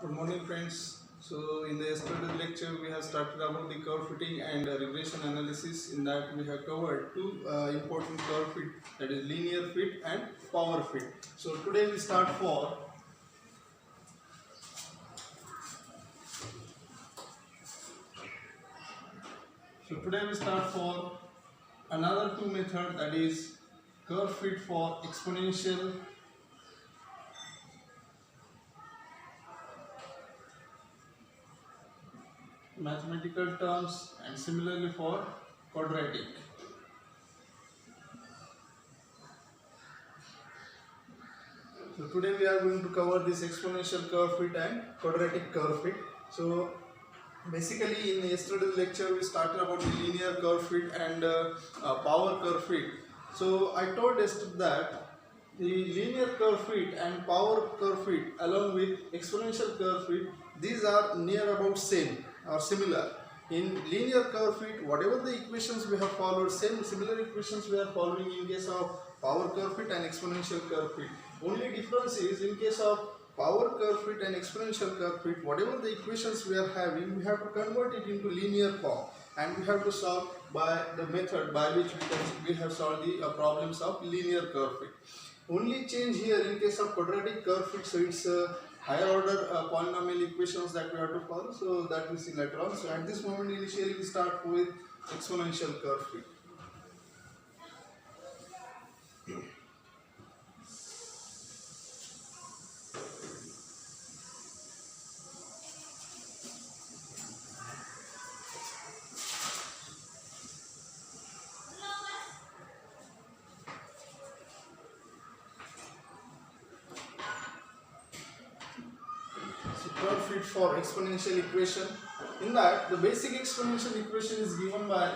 Good morning friends. So in the yesterday's lecture we have started about the curve fitting and regression analysis. In that we have covered two important curve fit, that is linear fit and power fit. So today we start for another two method, that is curve fit for exponential mathematical terms and similarly for quadratic. So today we are going to cover this exponential curve fit and quadratic curve fit. So basically in yesterday's lecture we started about the linear curve fit and power curve fit. So I told yesterday that the linear curve fit and power curve fit along with exponential curve fit, these are near about same or similar. In linear curve fit, whatever the equations we have followed, similar equations we are following in case of power curve fit and exponential curve fit. Only difference is in case of power curve fit and exponential curve fit, whatever the equations we are having, we have to convert it into linear form and we have to solve by the method by which we have solved the problems of linear curve fit. Only change here in case of quadratic curve fit, so it's higher order polynomial equations that we have to follow, so that we see later on. So at this moment initially we start with exponential curve fit. Curve fit for exponential equation. In that, the basic exponential equation is given by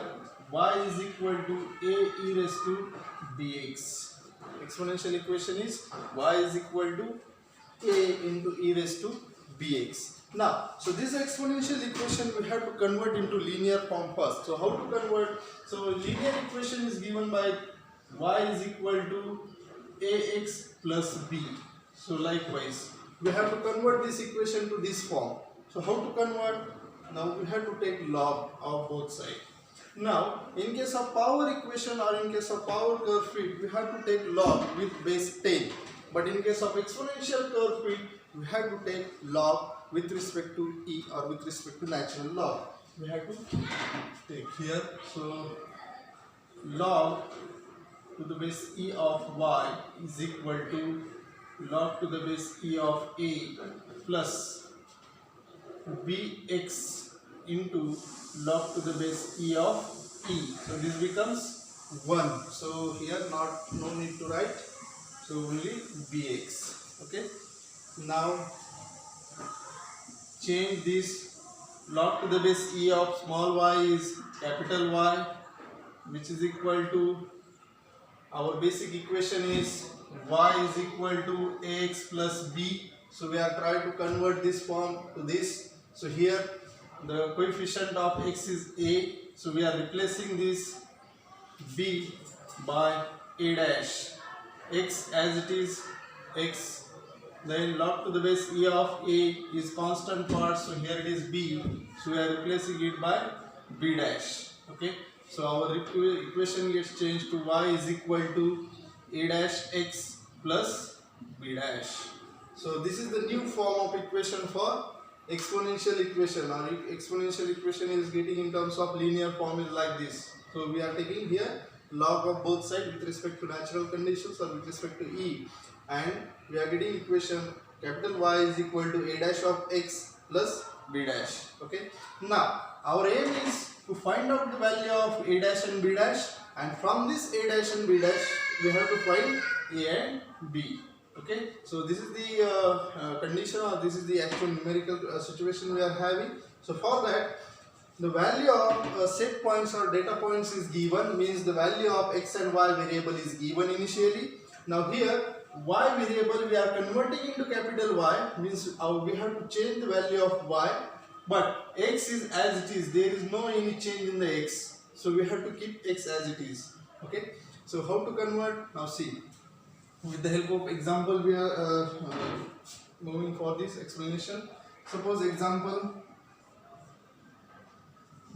y is equal to a e raised to bx. Exponential equation is y is equal to a into e raised to bx. Now, so this exponential equation we have to convert into linear form first. So how to convert? So linear equation is given by y is equal to ax plus b. So likewise, we have to convert this equation to this form. So how to convert? Now we have to take log of both sides. Now in case of power equation or in case of power curve fit, we have to take log with base 10. But in case of exponential curve fit, we have to take log with respect to e or with respect to natural log. We have to take here. So log to the base e of y is equal to log to the base e of a plus bx into log to the base e of e. So this becomes 1. So here no need to write. So only bx. Okay. Now change this log to the base e of small y is capital Y, which is equal to, our basic equation is y is equal to ax plus b. So we are trying to convert this form to this. So here the coefficient of x is a. So we are replacing this b by a dash. X as it is x. Then log to the base e of a is constant part. So here it is b. So we are replacing it by b dash. Okay. So our equation gets changed to y is equal to a dash x plus b dash. So this is the new form of equation for exponential equation. Our exponential equation is getting in terms of linear form is like this. So we are taking here log of both sides with respect to natural conditions or with respect to e, and we are getting equation capital Y is equal to a dash of x plus b dash. Okay. Now our aim is to find out the value of a dash and b dash, and from this a dash and b dash we have to find a and b. Okay, so this is the condition, or this is the actual numerical situation we are having. So for that, the value of set points or data points is given, means the value of x and y variable is given initially. Now here y variable we are converting into capital Y, means we have to change the value of y, but x is as it is, there is no any change in the x, so we have to keep x as it is. Okay, so how to convert? Now see, with the help of example we are moving for this explanation. suppose example,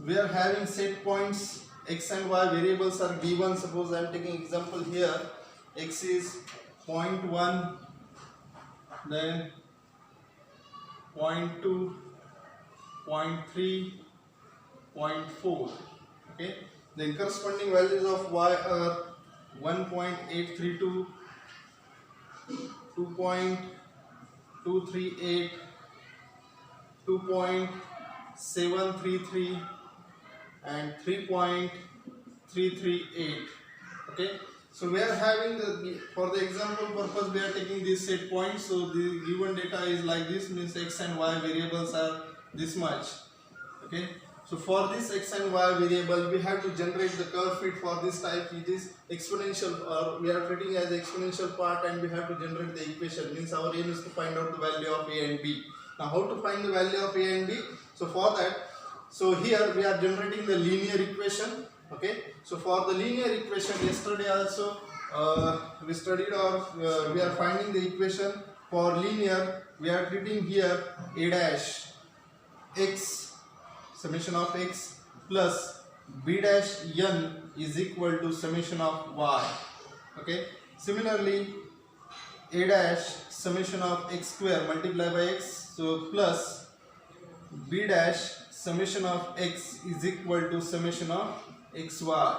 we are having set points x and y variables are given. Suppose I am taking example here, x is 0.1, then 0.2, 0.3, 0.4. Okay, the corresponding values of y are 1.832, 2.238, 2.733 and 3.338. Okay, so we are having for the example purpose we are taking this set point. So the given data is like this, means x and y variables are this much. Okay, so for this x and y variable we have to generate the curve fit for this type. It is exponential, we are treating as exponential part, and we have to generate the equation. Means our aim is to find out the value of a and b. Now how to find the value of a and b? So for that, so here we are generating the linear equation. Okay, so for the linear equation, yesterday also we studied, or we are finding the equation for linear. We are treating here a dash x, summation of x, plus b dash n is equal to summation of y. Okay, similarly a dash summation of x square multiplied by x, so plus b dash summation of x is equal to summation of xy.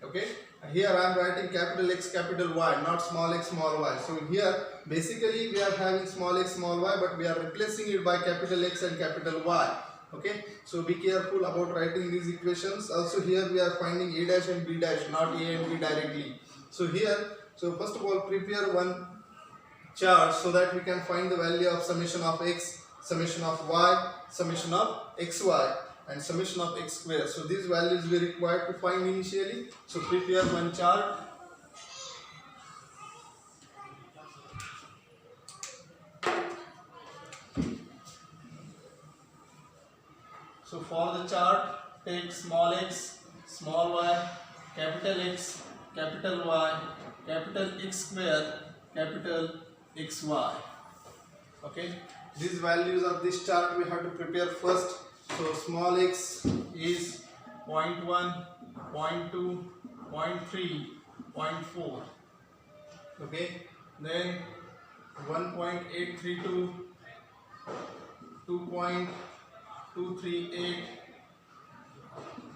Okay, here I am writing capital X capital Y, not small x small y. So here basically we are having small x small y, but we are replacing it by capital X and capital Y. Okay, so be careful about writing these equations. Also here we are finding a dash and b dash, not a and b directly. So here, so first of all prepare one chart so that we can find the value of summation of x, summation of y, summation of xy, and summation of x square. So these values we required to find initially. So prepare one chart. So for the chart, take small x, small y, capital X, capital Y, capital X square, capital XY. Okay, these values of this chart we have to prepare first. So small x is 0.1, 0.2, 0.3, 0.4. Okay, then 1.832, 2.238,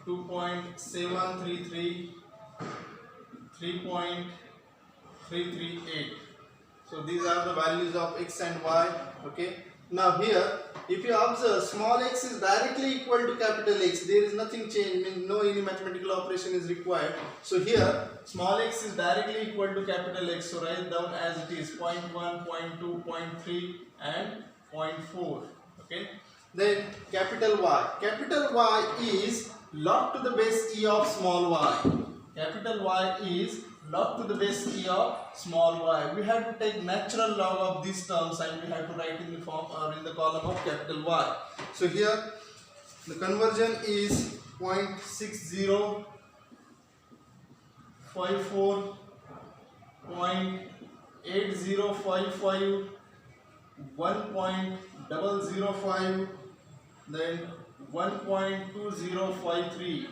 2.733, 3.338. So these are the values of x and y. Okay, now here if you observe, small x is directly equal to capital X. There is nothing change, means no any mathematical operation is required. So here small x is directly equal to capital X. So write down as it is 0.1, 0.2, 0.3 and 0.4. Okay, then capital Y. Capital Y is log to the base e of small y. Capital Y is log to the base e of small y. We have to take natural log of these terms and we have to write in the form or in the column of capital Y. So here the conversion is 0.6054, 0.8055, 1.005, then 1.2053.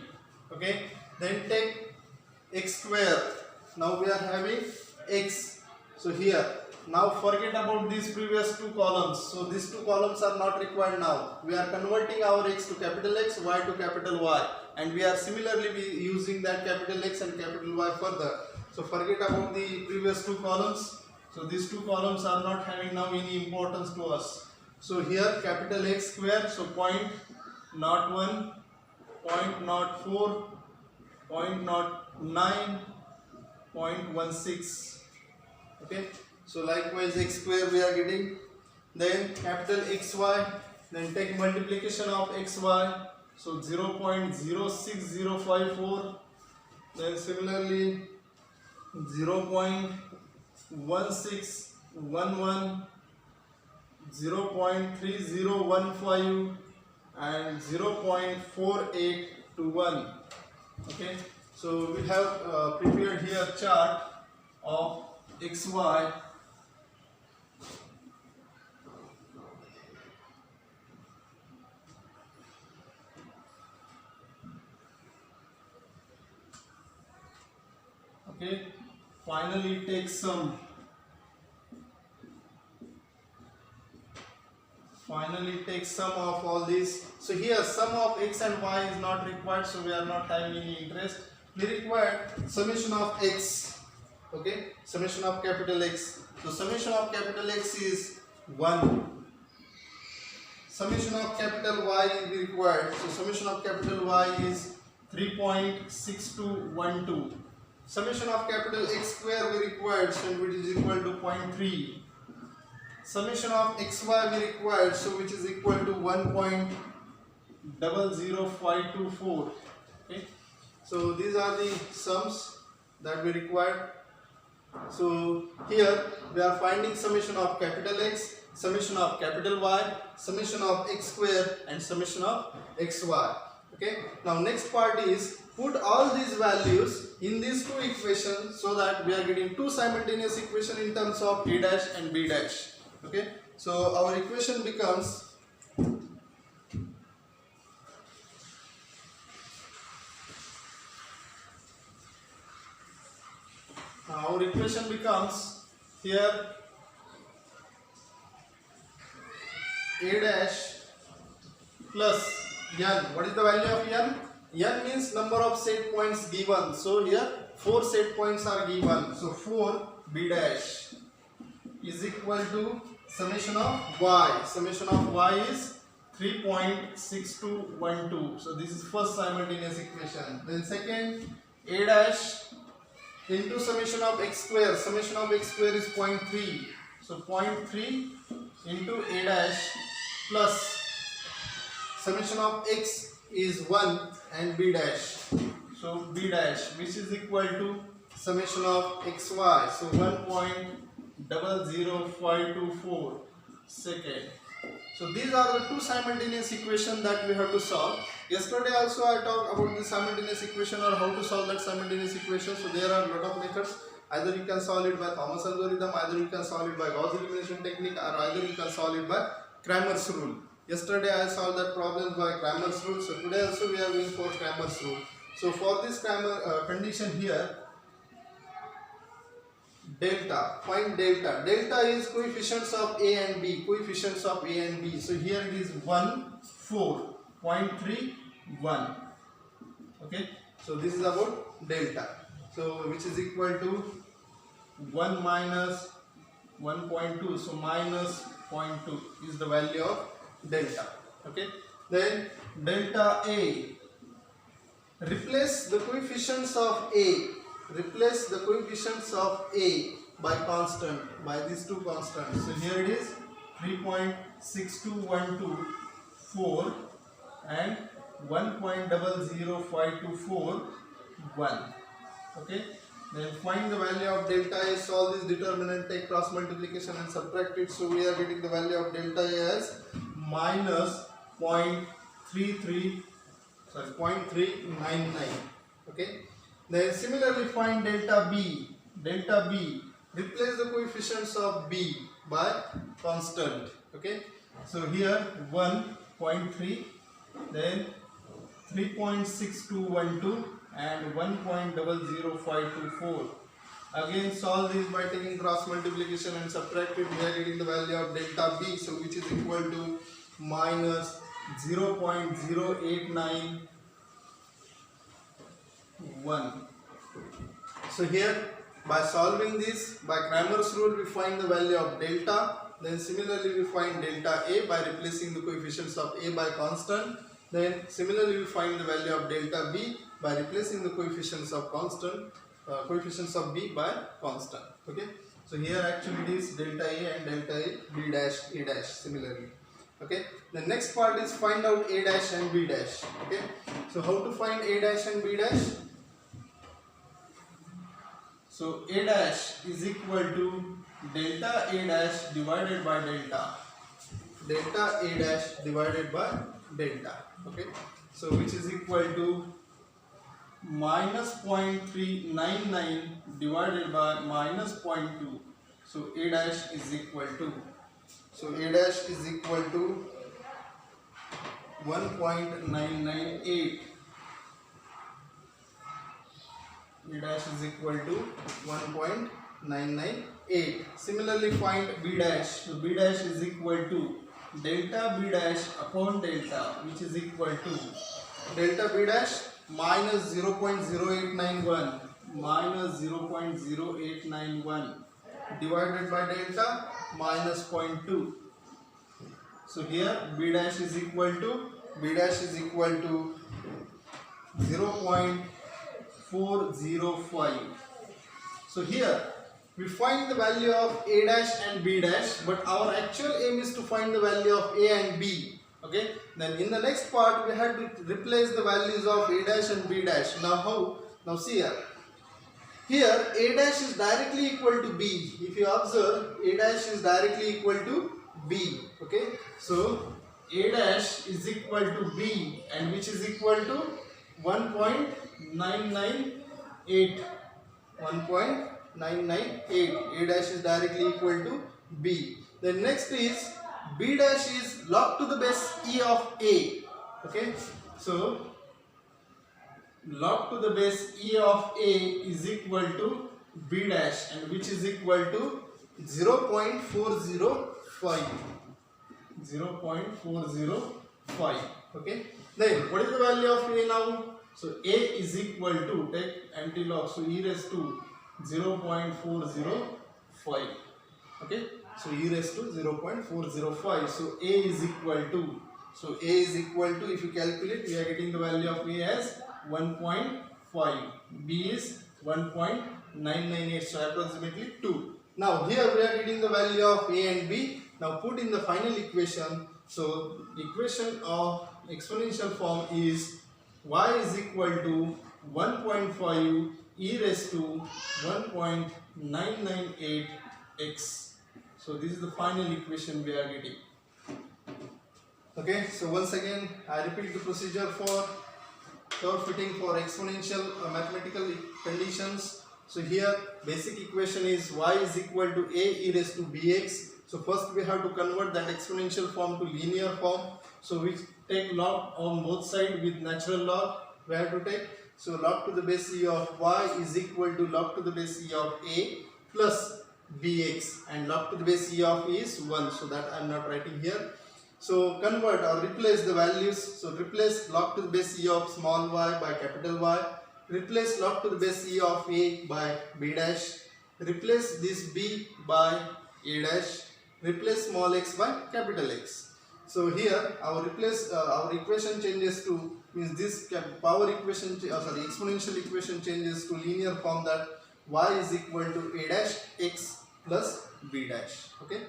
Okay, then take x square. Now we are having x. So here, now forget about these previous two columns. So these two columns are not required now. We are converting our x to capital X, y to capital Y, and we are similarly using that capital X and capital Y further. So forget about the previous two columns. So these two columns are not having now any importance to us. So here capital X square, so 0.01, 0.04, 0.09, 0.16. Okay, so likewise x square we are getting. Then capital XY, then take multiplication of XY, so 0.06054, then similarly 0.1611, 0.3015 and 0.4821. Okay, so we have prepared here chart of XY. Okay, finally take sum. Finally take sum of all these. So here sum of x and y is not required, so we are not having any interest. We require summation of x. Okay, summation of capital X. So summation of capital X is 1. Summation of capital Y is required. So summation of capital Y is 3.6212. Summation of capital X square we required, so which is equal to 0.3. Summation of xy we required, so which is equal to 1.00524. Okay, so these are the sums that we required. So here we are finding summation of capital X, summation of capital Y, summation of x square, and summation of xy. Okay, now next part is put all these values in these two equations so that we are getting two simultaneous equations in terms of a dash and b dash. Okay, so our equation becomes here a dash plus n. What is the value of n? N means number of set points given. So here 4 set points are given. So 4 b dash is equal to summation of y. Summation of y is 3.6212. So this is first simultaneous equation. Then second, a dash into summation of x square. Summation of x square is 0.3. So 0.3 into a dash plus summation of x is 1 and b dash. So b dash, which is equal to summation of xy. So 1.00524 second. So these are the two simultaneous equations that we have to solve. Yesterday also I talked about the simultaneous equation or how to solve that simultaneous equation. So there are a lot of methods. Either you can solve it by Thomas algorithm, either you can solve it by Gauss elimination technique, or either you can solve it by Cramer's rule. Yesterday I solved that problem by Cramer's rule. So today also we are going for Cramer's rule. So for this Cramer condition here, delta, find delta. Delta is coefficients of A and B. Coefficients of A and B. So here it is 1, 4, 0.31. Okay. So this is about delta. So which is equal to 1 minus 1.2. So minus 0.2 is the value of delta. Okay. Then delta A. Replace the coefficients of A. Replace the coefficients of A by constant, by these two constants. So here it is 3.62124 and 1.00524. Okay. Then find the value of delta A, solve this determinant, take cross multiplication and subtract it. So we are getting the value of delta A as minus 0.399. Okay. Then similarly find delta B. Delta B, replace the coefficients of B by constant. Okay. So here 1.3, then 3.6212 and 1.00524. Again solve this by taking cross multiplication and subtract it. We are getting the value of delta B, so which is equal to minus 0.0891. So here by solving this by Cramer's rule we find the value of delta. Then similarly we find delta A by replacing the coefficients of A by constant. Then similarly we find the value of delta B by replacing the coefficients of coefficients of B by constant. Okay. So here actually it is delta A and delta A, B dash, A dash similarly. Okay. The next part is find out A dash and B dash. Okay. So how to find A dash and B dash? So A dash is equal to delta A dash divided by delta. Delta A dash divided by delta. Okay. So which is equal to minus 0.399 divided by minus 0.2. So A dash is equal to, so A dash is equal to 1.998. A dash is equal to 1.998. Similarly, find B dash. So B dash is equal to delta B dash upon delta, which is equal to delta B dash minus 0.0891 minus 0.0891 divided by delta minus 0.2. So here B dash is equal to 0.405. So here we find the value of A dash and B dash, but our actual aim is to find the value of A and B. Okay, then in the next part we have to replace the values of A dash and B dash. Now how? Now see here. Here A dash is directly equal to B. If you observe, A dash is directly equal to B. Okay, so A dash is equal to B, and which is equal to 1.998. 1.998. A dash is directly equal to B. Then next is B dash is log to the base E of A. Okay, so log to the base E of A is equal to B dash, and which is equal to 0.405. 0.405. Okay, then what is the value of A now? So A is equal to, take anti-log, so e raised to 0.405. Okay, so e raised to 0.405. So A is equal to, if you calculate, we are getting the value of A as 1.5, B is 1.998, so approximately 2. Now here we are getting the value of A and B. Now put in the final equation. So equation of exponential form is y is equal to 1.5 e raised to 1.998x. So this is the final equation we are getting. Okay, so once again I repeat the procedure for curve fitting for exponential mathematical conditions. So here basic equation is y is equal to a e raised to bx. So first we have to convert that exponential form to linear form. So we take log on both sides with natural log. We have to take, so log to the base e of y is equal to log to the base e of a plus bx, and log to the base e of e is 1. So that I am not writing here. So convert or replace the values. So replace log to the base e of small y by capital Y. Replace log to the base e of a by b dash. Replace this b by a dash. Replace small x by capital X. So here our equation changes to, means this power equation, exponential equation changes to linear form, that y is equal to a dash x plus b dash. Okay.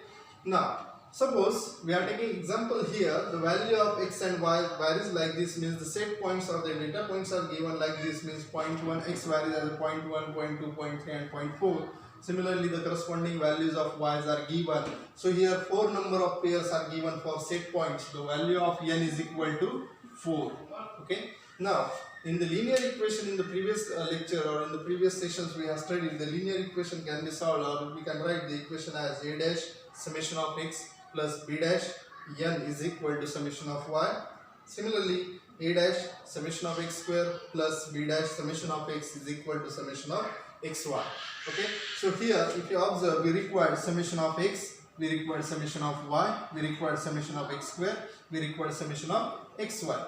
Now suppose we are taking example here, the value of x and y varies like this, means the set points or the data points are given like this, means 0.1, x varies as a 0.1, 0.2, 0.3 and 0.4. Similarly, the corresponding values of y's are given. So here 4 number of pairs are given for set points. The value of n is equal to 4. Okay. Now in the linear equation, in the previous lecture or in the previous sessions we have studied, the linear equation can be solved, or we can write the equation as a dash summation of x plus b dash n is equal to summation of y. Similarly, a dash summation of x square plus b dash summation of x is equal to summation of xy. Okay, so here if you observe, we require summation of x, we require summation of y, we require summation of x square, we require summation of xy.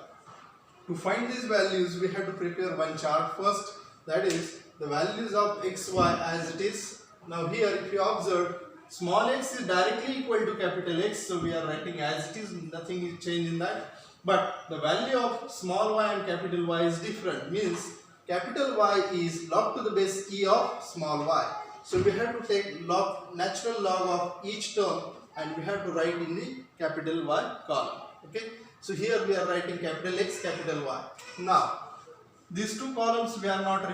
To find these values, we have to prepare one chart first, that is the values of xy as it is. Now here if you observe, small x is directly equal to capital X, so we are writing as it is, nothing is changed in that. But the value of small y and capital Y is different, means capital Y is log to the base e of small y. So we have to take natural log of each term and we have to write in the capital Y column. Okay. So here we are writing capital X, capital Y. Now these two columns we are not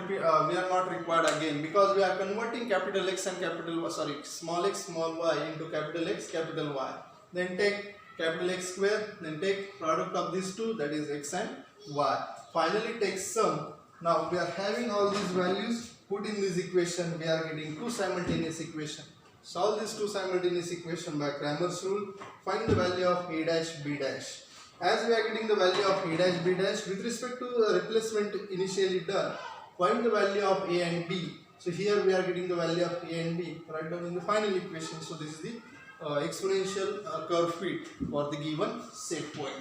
required again, because we are converting capital X and capital Y, small x, small y into capital X, capital Y. Then take capital X square, then take product of these two, that is x and y. Finally take sum. Now we are having all these values, put in this equation, we are getting two simultaneous equations. Solve these two simultaneous equations by Cramer's rule. Find the value of a dash, b dash. As we are getting the value of a dash, b dash, with respect to the replacement initially done, find the value of A and B. So here we are getting the value of A and B right down in the final equation. So this is the exponential curve fit for the given set point,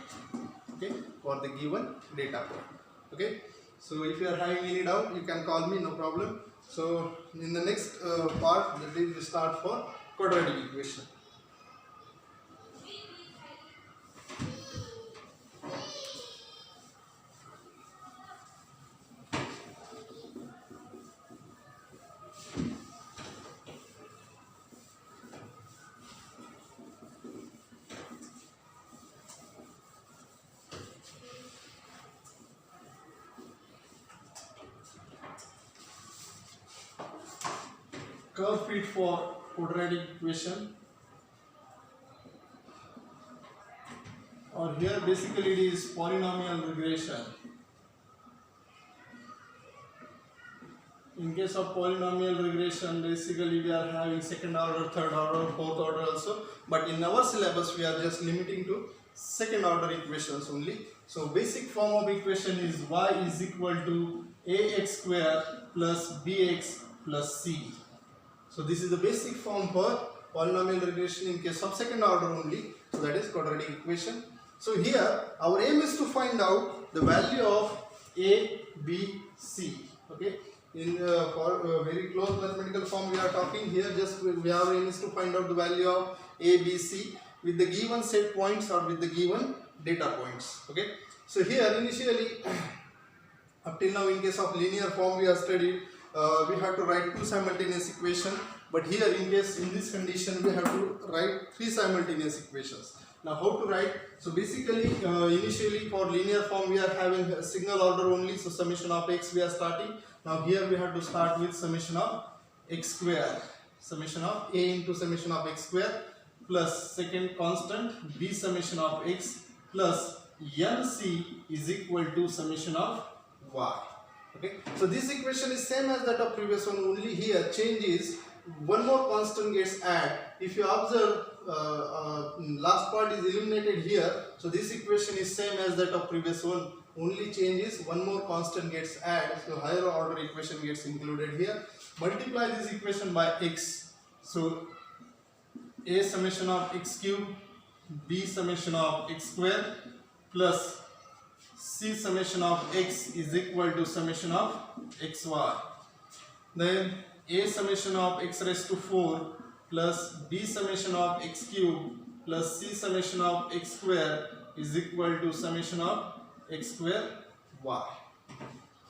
okay, for the given data point. Okay, so if you are having any doubt, you can call me, no problem. So in the next part, that is, we start for quadratic equation. Curve fit for quadratic equation, or here basically it is polynomial regression. In case of polynomial regression, basically we are having second order, third order, fourth order also, but in our syllabus we are just limiting to second order equations only. So basic form of equation is y is equal to ax square plus bx plus c. So this is the basic form for polynomial regression in case of second order only. So that is quadratic equation. So here our aim is to find out the value of a, b, c. Okay. In for very close mathematical form we are talking here. Just our aim is to find out the value of a, b, c with the given set points or with the given data points. Okay. So here initially up till now in case of linear form we have studied. We have to write two simultaneous equations, but here in this condition we have to write three simultaneous equations. Now how to write? So basically initially for linear form we are having a single order only, so summation of x we are starting. Now here we have to start with summation of x square, summation of a into summation of x square plus second constant b summation of x plus nc is equal to summation of y. Okay, so this equation is same as that of previous one, only here change is one more constant gets added. If you observe last part is eliminated here, so this equation is same as that of previous one, only change is one more constant gets added, so higher order equation gets included here. Multiply this equation by x, so a summation of x cube, b summation of x square plus c summation of x is equal to summation of xy. Then a summation of x raised to 4 plus b summation of x cube plus c summation of x square is equal to summation of x square y.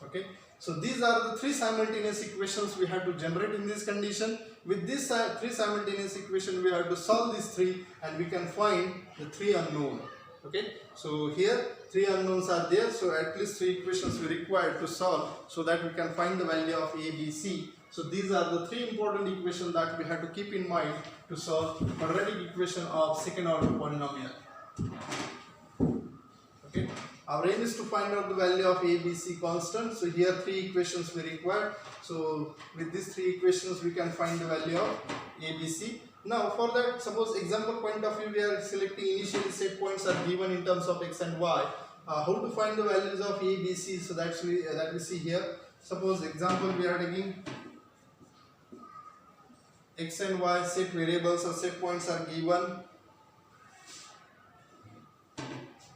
Okay, so these are the three simultaneous equations we have to generate in this condition. With these three simultaneous equations we have to solve these three and we can find the three unknown. Okay, so here three unknowns are there, so at least three equations we require to solve so that we can find the value of a, b, c. So these are the three important equations that we have to keep in mind to solve quadratic equation of second order polynomial. Okay, our aim is to find out the value of a, b, c constant. So here three equations we require. So with these three equations we can find the value of a, b, c. Now for that, suppose example point of view we are selecting initially set points are given in terms of x and y. How to find the values of a, b, c? So that we see here. Suppose example we are taking x and y set variables or set points are given.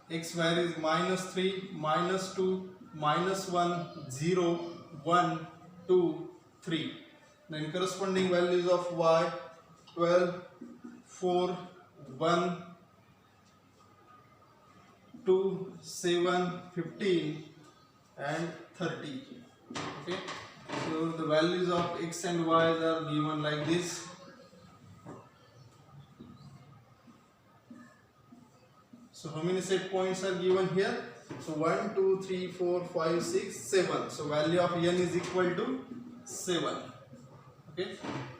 X varies -3, -2, -1, 0, 1, 2, 3. Then corresponding values of y 12, 4, 1, 2, 7, 15 and 30. Okay, so the values of x and y are given like this. So how many set points are given here? So 1, 2, 3, 4, 5, 6, 7. So value of n is equal to 7. Okay,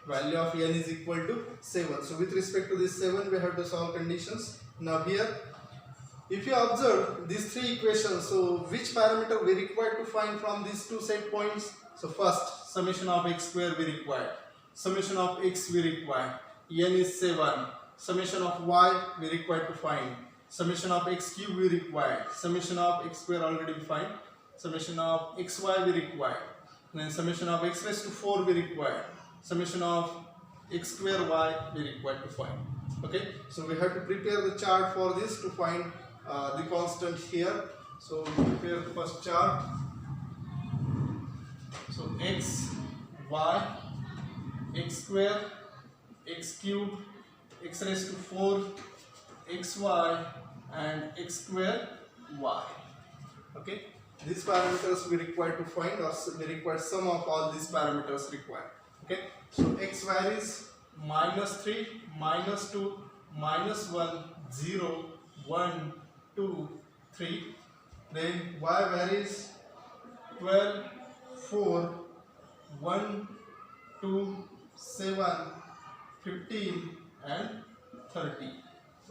value of n is equal to 7. So with respect to this 7 we have to solve conditions. Now here if you observe these three equations, so which parameter we require to find from these two set points? So first summation of x square we require, summation of x we require, n is 7, summation of y we require to find, summation of x cube we require, summation of x square already defined, summation of xy we require. then summation of x raised to 4 we require, summation of x square y we require to find. Okay, so we have to prepare the chart for this to find the constant here. So we prepare the first chart. So x, y, x square, x cube, x raised to 4, xy and x square y. Okay, these parameters we require to find, or we require sum of all these parameters required. Okay, so x varies -3, -2, -1, 0, 1, 2, 3. Then y varies 12, 4, 1, 2, 7, 15 and 30.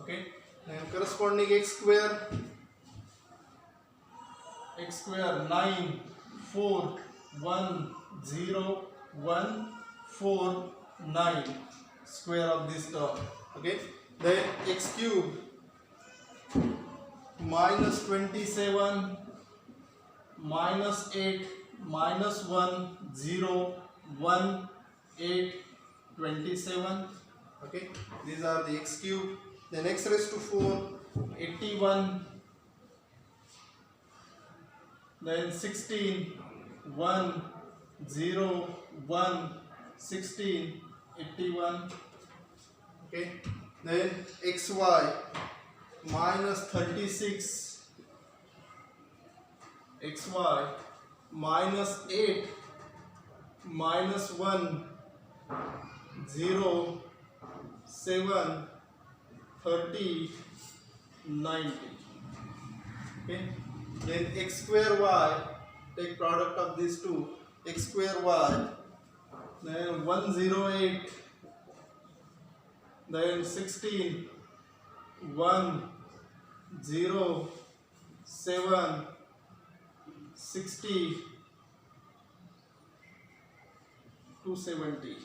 Okay, then corresponding x square 9, 4, 1, 0, 1, 4, 9 square of this term. Okay, then x cube -27, -8, -1, 0, 1, 8, 27. Okay, these are the x cube. Then x raised to 4, 81, then 16, 1, 0, 1, 16, 81. Okay, then xy -36, xy -8, -1, 0, 7, 30, 90. Okay, then x square y, take product of these two, x square y, then 108, then 16, 1, 0, 7, 60, 270.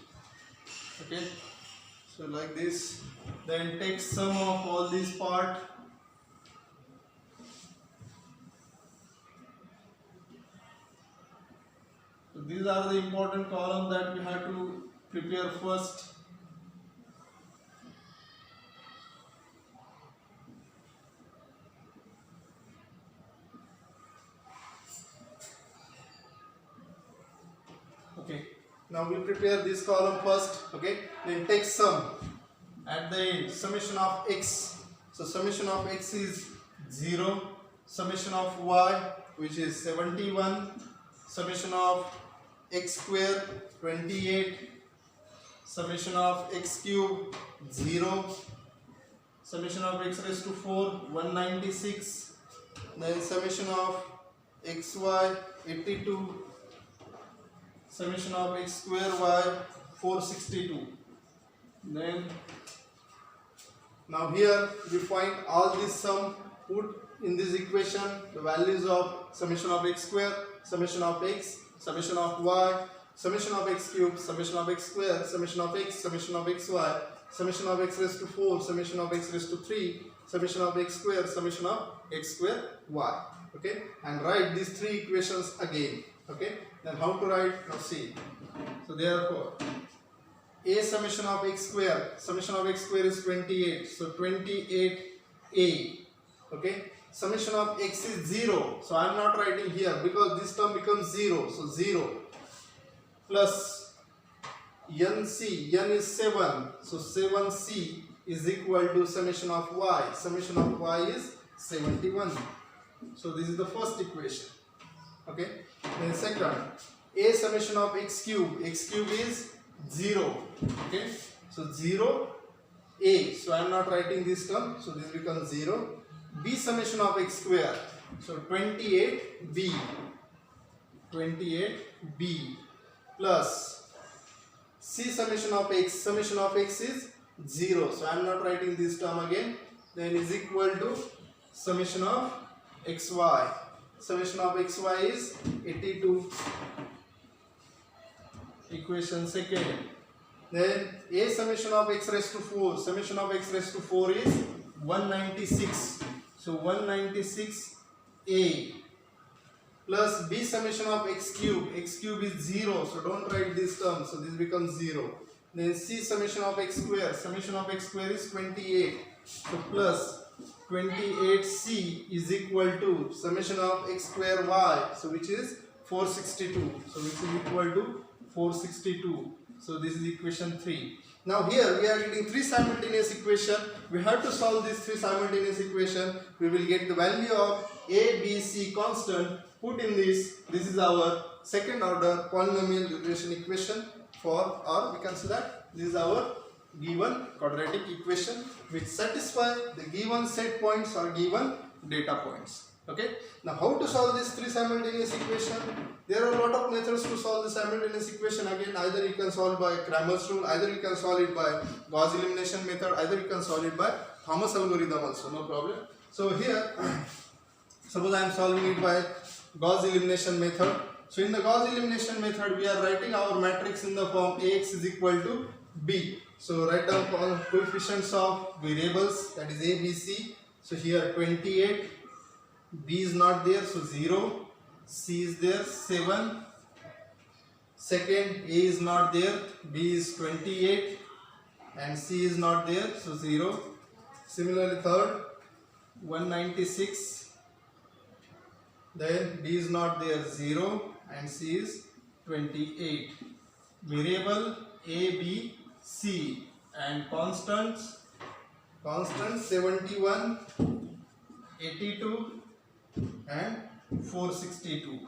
Okay, so like this. Then take sum of all these part. So these are the important columns that we have to prepare first. Okay, now we prepare this column first. Okay, then take sum at the end, summation of x. So summation of x is 0, summation of y which is 71, summation of x square 28, summation of x cube 0, summation of x raised to 4 196, then summation of xy 82, summation of x square y 462. Then now here we find all this sum, put in this equation the values of summation of x square, summation of x, summation of y, summation of x cube, summation of x square, summation of x, summation of xy, summation of x raised to 4, summation of x raised to 3, summation of x square, summation of x square y. Okay, and write these three equations again. Okay, then how to write? Now see. So therefore, a summation of x square is 28, so 28a. Okay, summation of x is 0, so I am not writing here because this term becomes 0, so 0 plus nc, n is 7, so 7c is equal to summation of y is 71. So this is the first equation. Okay, then second, a summation of x cube is 0. Okay, so 0 a, so I am not writing this term, so this becomes 0. B summation of x square, so 28b plus c summation of x is 0, so I am not writing this term again, then is equal to summation of xy, summation of xy is 82. Equation second. Then a summation of x raised to 4, summation of x raised to 4 is 196, so 196a plus b summation of x cube. X cube is 0, so don't write this term, so this becomes 0. Then c summation of x square. Summation of x square is 28, so plus 28c is equal to summation of x square y, so which is 462, so which is equal to 462. So this is equation 3. Now here we are getting three simultaneous equation. We have to solve these three simultaneous equation. We will get the value of a, b, c constant. Put in this. This is our second order polynomial regression equation for, or we can say that this is our given quadratic equation which satisfy the given set points or given data points. Okay. Now how to solve these three simultaneous equation? There are a lot of methods to solve the simultaneous equation. Again, either you can solve by Cramer's rule, either you can solve it by Gauss elimination method, either you can solve it by Thomas algorithm also, no problem. So here, suppose I am solving it by Gauss elimination method. So in the Gauss elimination method, we are writing our matrix in the form Ax is equal to B. So write down coefficients of variables, that is A, B, C. So here 28, B is not there, so 0. C is there, 7. Second, A is not there, B is 28 and C is not there, so 0. Similarly third, 196, then B is not there, 0 and C is 28. Variable A, B, C and constants 71, 82 and 462.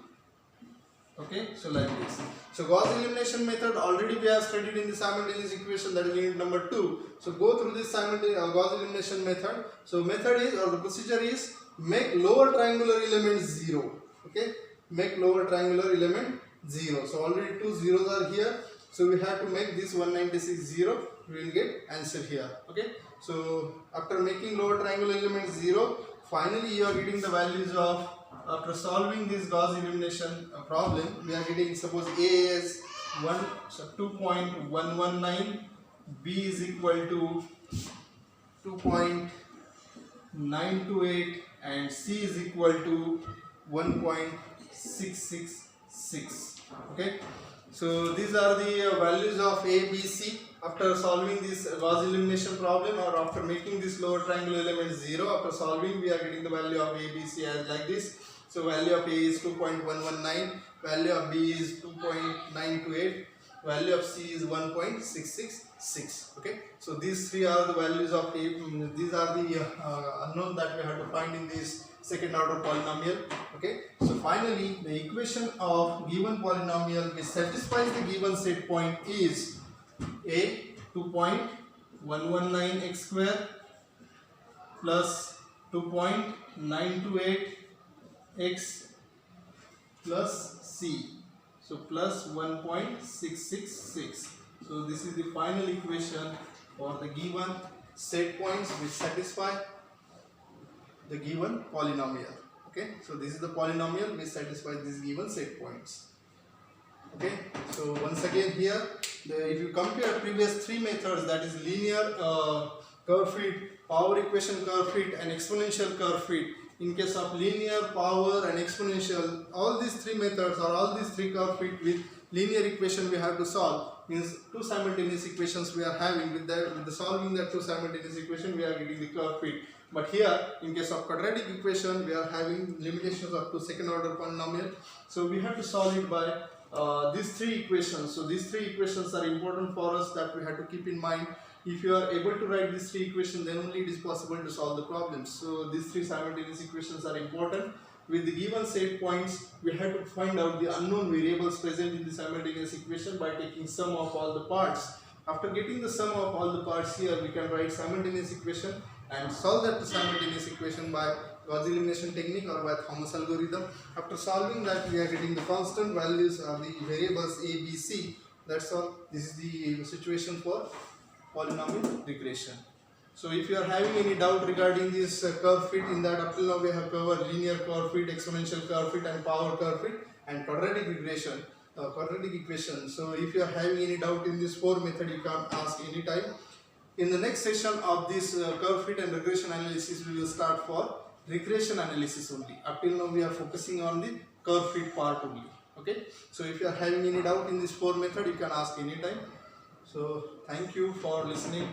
Okay, so like this. So Gauss elimination method already we have studied in the simultaneous equation, that is unit number 2. So go through this simultaneous Gauss elimination method. So method is, or the procedure is, make lower triangular element 0. Okay, make lower triangular element 0. So already two zeros are here. So we have to make this 196 0. We will get answer here. Okay. So after making lower triangular element 0, finally you are getting the values of, after solving this Gauss elimination problem, we are getting, suppose A is 2.119, B is equal to 2.928 and C is equal to 1.666. Okay. So these are the values of A, B, C after solving this Gauss elimination problem, or after making this lower triangular element 0. After solving, we are getting the value of A, B, C as like this. So value of A is 2.119, value of B is 2.928, value of C is 1.666. Okay. So these three are the values of A. These are the unknown that we have to find in this second order polynomial. Okay. So finally, the equation of given polynomial which satisfies the given set point is A 2.119 x square plus 2.928 x plus C. So plus 1.666. So this is the final equation for the given set points which satisfy the given polynomial. Okay, so this is the polynomial which satisfies these given set points. Okay, so once again here, if you compare previous three methods, that is linear curve fit, power equation curve fit and exponential curve fit. In case of linear, power and exponential, all these three methods or all these three curve fit with linear equation we have to solve, means two simultaneous equations we are having. With the solving that two simultaneous equation, we are getting the curve fit. But here, in case of quadratic equation, we are having limitations up to second order polynomial. So we have to solve it by these three equations. So these three equations are important for us, that we have to keep in mind. If you are able to write these three equations, then only it is possible to solve the problems. So these three simultaneous equations are important. With the given set points, we have to find out the unknown variables present in the simultaneous equation by taking sum of all the parts. After getting the sum of all the parts here, we can write simultaneous equation and solve that simultaneous equation by Gauss elimination technique or by Thomas algorithm. After solving that, we are getting the constant values of the variables A, B, C. That's all. This is the situation for polynomial regression. So if you are having any doubt regarding this curve fit, in that up till now we have covered linear curve fit, exponential curve fit and power curve fit and quadratic regression, quadratic equation. So if you are having any doubt in this four method, you can ask anytime. In the next session of this curve fit and regression analysis, we will start for regression analysis only. Up till now we are focusing on the curve fit part only. Okay, so if you are having any doubt in this 4 method, you can ask anytime. So thank you for listening.